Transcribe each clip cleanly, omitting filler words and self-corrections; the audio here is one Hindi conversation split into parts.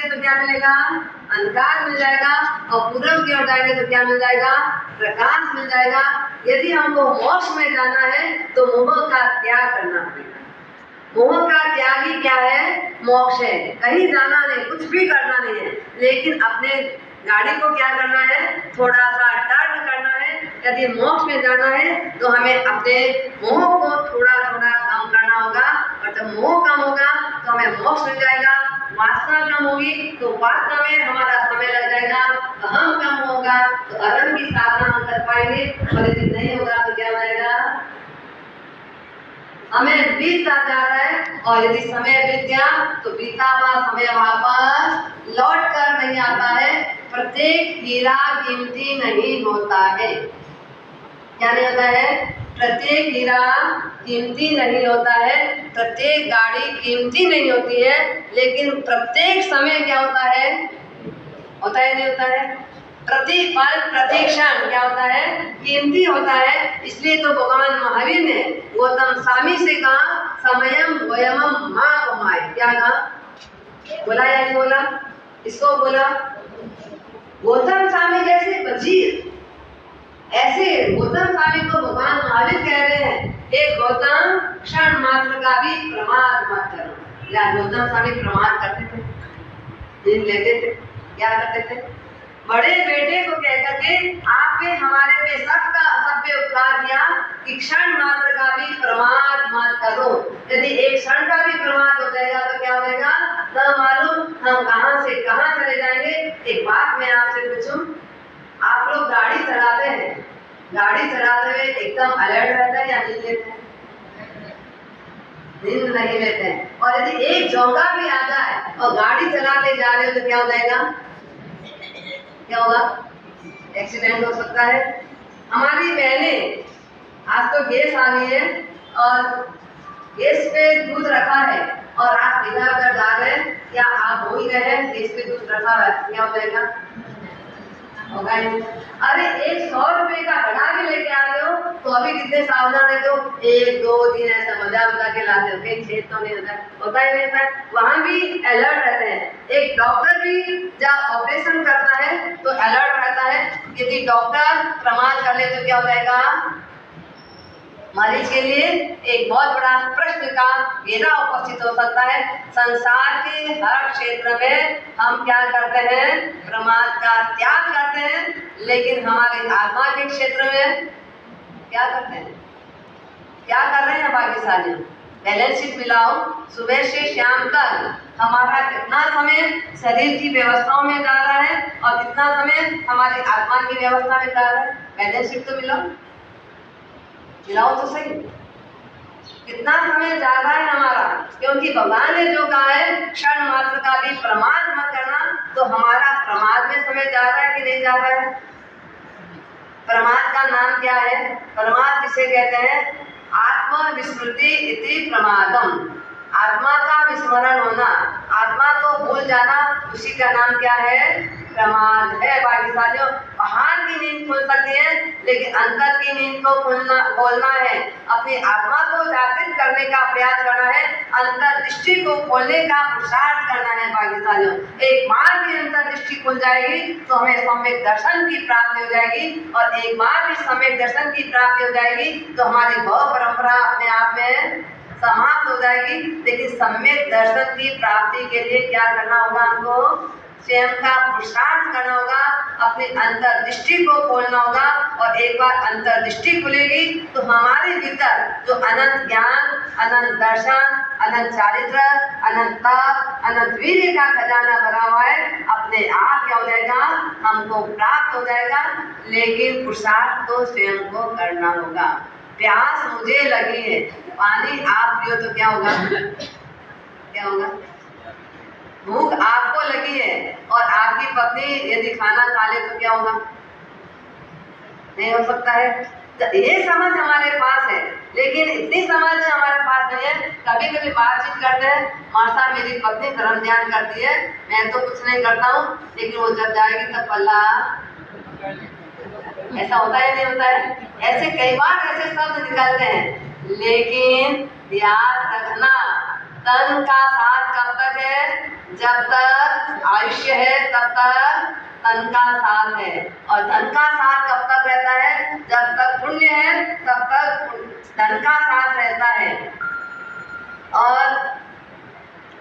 जाएंगे तो क्या मिलेगा? अंधकार मिल जाएगा। और पूर्व की ओर जाएंगे तो क्या मिल जाएगा? प्रकाश मिल जाएगा। यदि हमको मोक्ष में जाना है तो मोह का त्याग करना पड़ेगा। मोह का त्याग ही क्या है? मोक्ष है। कहीं जाना नहीं, कुछ भी करना नहीं है, लेकिन अपने गाड़ी को क्या करना है? थोड़ा सा टर्न करना है। यदि मोक्ष में जाना है तो हमें अपने मोह को थोड़ा थोड़ा कम करना होगा, और जब मोह कम होगा तो हमें मोक्ष मिल जाएगा। वासना कम होगी तो वासना में हमारा समय लग जाएगा। अहम कम होगा तो अहम की साधना हम कर पाएंगे, और यदि नहीं होगा तो क्या हो जाएगा? हमें बीतता जा रहा है, और यदि समय बीत गया तो बीता हुआ समय वापस लौट कर नहीं आता है। प्रत्येक हीरा कीमती नहीं होता है। क्या नहीं होता है? प्रत्येक हीरा कीमती नहीं होता है, प्रत्येक गाड़ी कीमती नहीं होती है, लेकिन प्रत्येक समय क्या होता है? होता है नहीं होता है? प्रति पल प्रति क्षण क्या होता है? कीमती होता है। इसलिए तो भगवान महावीर ने गौतम स्वामी से कहा, समयम वयमम मां कमाए। क्या कहा? बोला या नहीं बोला? इसको बोला गौतम स्वामी जैसे वजीर, ऐसे गौतम स्वामी को भगवान महावीर कह रहे हैं, एक गौतम क्षण मात्र का भी प्रमाद मत करो। या गौतम स्वामी प्रमाद करते थे, दिन लेते थे, क्या करते थे? बड़े बेटे को कहकर के आपने हमारे पे सबका असभ्य उपकार किया कि क्षण मात्र का भी प्रमाद मत करो। यदि एक क्षण का भी प्रमाद हो जाएगा तो क्या होगा? न मालूम हम कहां से कहां चले जाएंगे। एक बात मैं आपसे पूछूं, आप लोग गाड़ी चलाते हैं, गाड़ी चलाते हुए एकदम अलर्ट रहते हैं या नहीं लेते हैं? नींद नहीं लेते हैं। और यदि एक झोंका भी आ जाए और गाड़ी चलाते जा रहे हो तो क्या हो जाएगा? क्या होगा? एक्सीडेंट हो सकता है। हमारी बहनें, आज तो गैस आ गई है और गैस पे दूध रखा है और आप इधर उधर जा रहे हैं या आप हो ही रहे हैं, गैस पे दूध रखा है, क्या हो जाएगा? होगा ही। अरे 100 रुपए का घड़ा भी लेके आ रहे हो तो अभी कितने सावधान रहते हो? 1-2 दिन ऐसा मजा के लाते हो, कहीं छेद तो नहीं होता ही नहीं था। वहां भी अलर्ट रहते हैं। एक डॉक्टर भी जब ऑपरेशन करता है तो अलर्ट रहता है। यदि डॉक्टर प्रमाद कर ले तो क्या हो जाएगा? मरीज के लिए एक बहुत बड़ा प्रश्न का घेरा उपस्थित हो सकता है। संसार के हर क्षेत्र में हम क्या करते हैं? प्रमाद का त्याग करते हैं, लेकिन हमारे आत्मा के क्षेत्र में क्या करते हैं? क्या कर रहे हैं भाग्यशाली? बैलेंस शीट मिलाओ, सुबह से शाम तक हमारा कितना समय शरीर की व्यवस्थाओं में जा रहा है और कितना समय हमारी आत्मा की व्यवस्था में जा रहा है। बैलेंस शीट तो मिलाओ तो सही, कितना समय जा रहा है हमारा। क्योंकि भगवान ने जो कहा है क्षण मात्र का भी प्रमाद मत करना, तो हमारा प्रमाद में समय जा रहा है कि नहीं जा रहा है? प्रमाद का नाम क्या है? प्रमाद किसे कहते हैं? आत्मा विस्मृति इति प्रमादम। आत्मा का विस्मरण होना, आत्मा को भूल जाना, उसी का नाम क्या है? प्रमाद है। भाग्यशालियों, बाहर की नींद खुल सकती है, लेकिन अंतर की नींद को खोलना है। अपनी आत्मा को जागृत करने का प्रयास करना है, अंतर्दृष्टि को खोलने का पुरुषार्थ करना है। भाग्यशालियों, एक बार भी अंतर्दृष्टि खुल जाएगी तो हमें सम्यक दर्शन की प्राप्ति हो जाएगी, और एक बार भी सम्यक दर्शन की प्राप्ति हो जाएगी तो हमारी भव परंपरा अपने आप में समाप्त हो जाएगी। लेकिन सम्यक दर्शन की प्राप्ति के लिए क्या करना होगा? हमको स्वयं का पुरुषार्थ करना होगा, अपनी अंतर्दृष्टि को खोलना होगा। और एक बार अंतर्दृष्टि खुलेगी तो हमारे भीतर जो अनंत ज्ञान, अनंत दर्शन, अनंत चारित्र, अनंत तप, अनंत वीर्य का खजाना भरा हुआ है, अपने आप क्या हो जाएगा? हमको प्राप्त हो जाएगा। लेकिन पुरुषार्थ तो स्वयं को करना होगा। प्यास मुझे लगी है, पानी आप पियो तो क्या होगा? क्या होगा? भूख आपको लगी है और आपकी पत्नी यदि खाना खा ले तो क्या होगा? नहीं हो सकता है। ये समझ हमारे पास है, लेकिन इतनी समझ हमारे पास नहीं है। कभी कभी बातचीत करते हैं, मासा मेरी पत्नी धर्म ध्यान करती है, मैं तो कुछ नहीं करता हूँ, लेकिन वो जब जाएगी तब पल्ला। ऐसा होता है नहीं होता है? ऐसे कई बार ऐसे शब्द निकलते हैं, लेकिन याद रखना तन का साथ कब तक है? जब तक आयुष्य है तब तक धन का साथ है, और धन का साथ कब तक रहता है? जब तक पुण्य है तब तक धन का साथ रहता है। और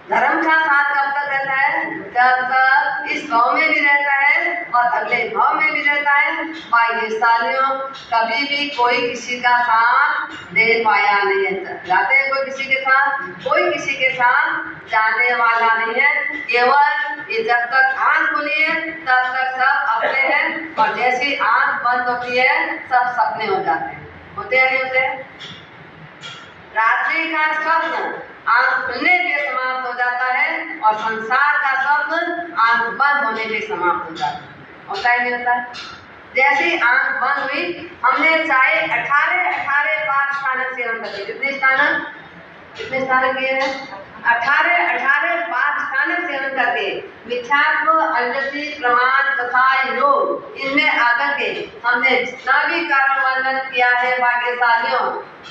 धर्म का साथ कब तक रहता है? जब तक इस भाव में भी रहता है और अगले भाव में भी रहता है। भाग्यशालियों, कभी भी कोई किसी का साथ दे पाया नहीं है। जाते हैं कोई किसी के साथ, कोई किसी के साथ जाने वाला नहीं है। केवल ये जब तक आंख खुली है तब तक सब अपने हैं, और जैसी आंख बंद होती है सब सपने हो जाते हैं। होते हैं नहीं होते? रात्रि का स्वप्न आंख खुलने पे समाप्त हो जाता है, और संसार का स्वप्न आंख बंद होने पे समाप्त हो जाता है। होता है नहीं होता? जैसी आंख बंद हुई, हमने चाहे 18 पाप स्नानक सेवन करते। कितने स्नानक किए हैं? 18 पाप स्नानक सेवन करके मिथ्यात्व, अल्लसी, प्रमाद, कसाय, योग, इनमें आकर के हमने जितना भी कर्म बंधन किया है भाग्यशालियों,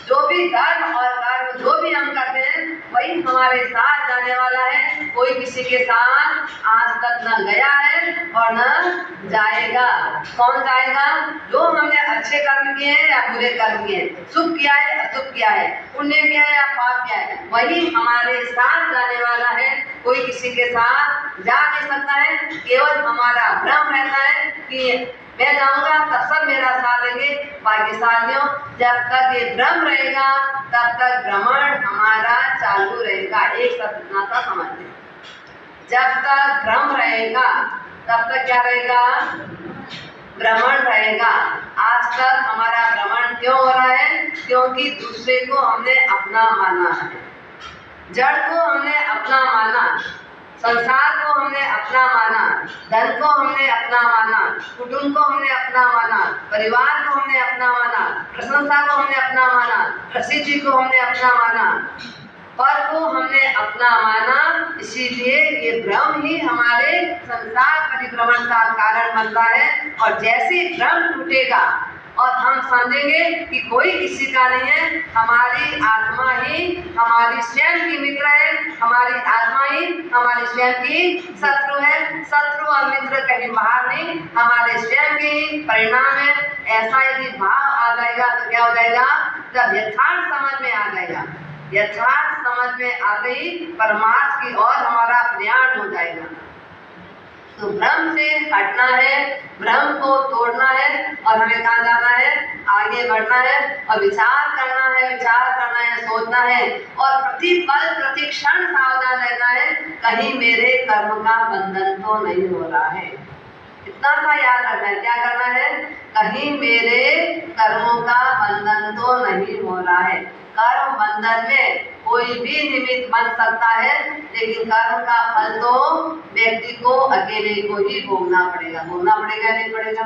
जो भी धर्म और कर्म जो भी हम करते हैं वही हमारे साथ जाने वाला है। कोई किसी के साथ आज तक न गया है और न जाएगा। कौन जाएगा? जो हमने अच्छे कर्म किए हैं या बुरे कर्म किए हैं, शुभ किया है अशुभ किया है, पुण्य किया है या पाप किया है, वही हमारे साथ जाने वाला है। कोई किसी के साथ जा नहीं सकता है। केवल हमारा भ्रम रहता है कि मैं जाऊंगा तब सब मेरा साथ देंगे। भाग्यशालियों, जब तक ये भ्रम रहेगा तब तक भ्रमण हमारा चालू रहेगा। एक शब्द इतना सा समझ लें, जब तक भ्रम रहेगा तब तक क्या रहेगा? भ्रमण रहेगा। आज तक हमारा भ्रमण क्यों हो रहा है? क्योंकि दूसरे को हमने अपना माना है, जड़ को हमने अपना माना, संसार को हमने अपना माना, धन को हमने अपना माना, कुटुंब को हमने अपना माना, परिवार को हमने अपना माना, प्रशंसा को हमने अपना माना, प्रसिद्धि को हमने अपना माना, पर को हमने अपना माना। इसीलिए ये भ्रम ही हमारे संसार परिभ्रमण का कारण बनता है। और जैसे भ्रम टूटेगा और हम समझेंगे कि कोई किसी का नहीं है, हमारी आत्मा ही हमारी स्वयं की मित्र है, हमारी आत्मा ही हमारी स्वयं की शत्रु है। शत्रु और मित्र कहीं बाहर नहीं, हमारे स्वयं के परिणाम है। ऐसा यदि भाव आ जाएगा तो क्या हो जाएगा? जब यथार्थ समझ में आ जाएगा, यथार्थ समझ में आते ही परमार्थ की ओर हमारा प्रयाण हो जाएगा। तो भ्रम से हटना है, भ्रम को तोड़ना है, और हमें कहाँ जाना है? आगे बढ़ना है, और विचार करना है, सोचना है, और प्रतिपल प्रतिक्षण सावधान रहना है, कहीं मेरे कर्म का बंधन तो नहीं हो रहा है। इतना सा याद रखना है। क्या करना है? कहीं मेरे कर्मों का बंधन तो नहीं हो रहा है। कर्म बंधन में कोई भी निमित्त बन सकता है, लेकिन कर्म का फल तो व्यक्ति को अकेले को ही भोगना पड़ेगा। भोगना पड़ेगा नहीं पड़ेगा?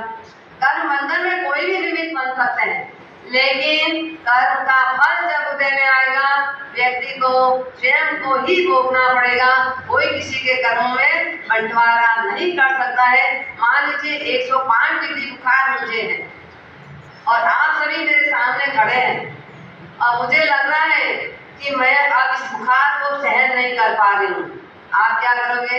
कर्म बंधन में कोई भी निमित्त बन सकते हैं, लेकिन कर्म का फल जब उदय में आएगा व्यक्ति को स्वयं को ही भोगना पड़ेगा। कोई किसी के कर्मों में बंटवारा नहीं कर सकता है। मान लीजिए 105 डिग्री बुखार मुझे है, और आप सभी मेरे सामने खड़े हैं, और मुझे लग रहा है कि मैं अब इस बुखार को सहन नहीं कर पा रही हूँ। आप क्या करोगे?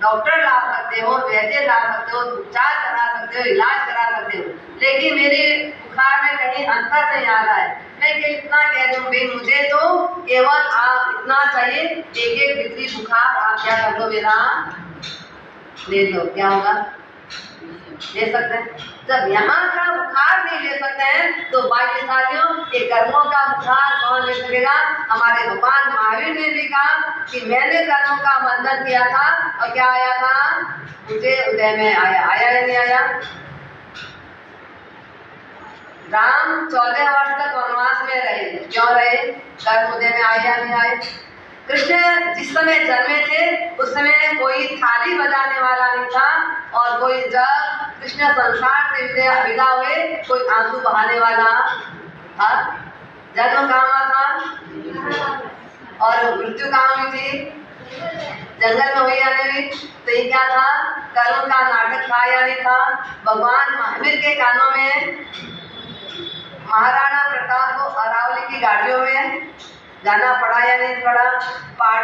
डॉक्टर ला सकते हो, वैद्य ला सकते हो, उपचार करा सकते हो, इलाज करा सकते हो, लेकिन मेरे बुखार में कहीं अंतर नहीं आ रहा है। मैं इतना कह दूं भाई, मुझे तो केवल आप इतना चाहिए, 1 डिग्री बुखार आप क्या कर दो, मेरा ले लो। क्या होगा? ले सकते हैं। जब यहाँ का बुखार नहीं ले सकते हैं तो भाग्यशालियों के कर्मों का बुखार कौन ले सकेगा? हमारे भगवान महावीर ने भी कहा कि मैंने कर्मों का बंधन किया था, और क्या आया था? मुझे उदय में आया। आया या नहीं आया? राम 14 वर्ष तक वनवास में रहे। क्यों रहे? कर्म उदय में आए या नहीं आए? कृष्ण जिस समय जन्मे थे उस समय कोई थाली बजाने वाला नहीं था, और कोई जब कृष्ण संसार से विदा हुए कोई आंसू बहाने वाला था। जन्म कहाँ था और मृत्यु कहाँ हुई थी? जंगल में हुई या नहीं? तो ये क्या था? कर्म का नाटक था या नहीं था? भगवान महावीर के कानों में महाराणा प्रताप को अरावली की घाटियों में जाना पड़ा या नहीं पड़ा?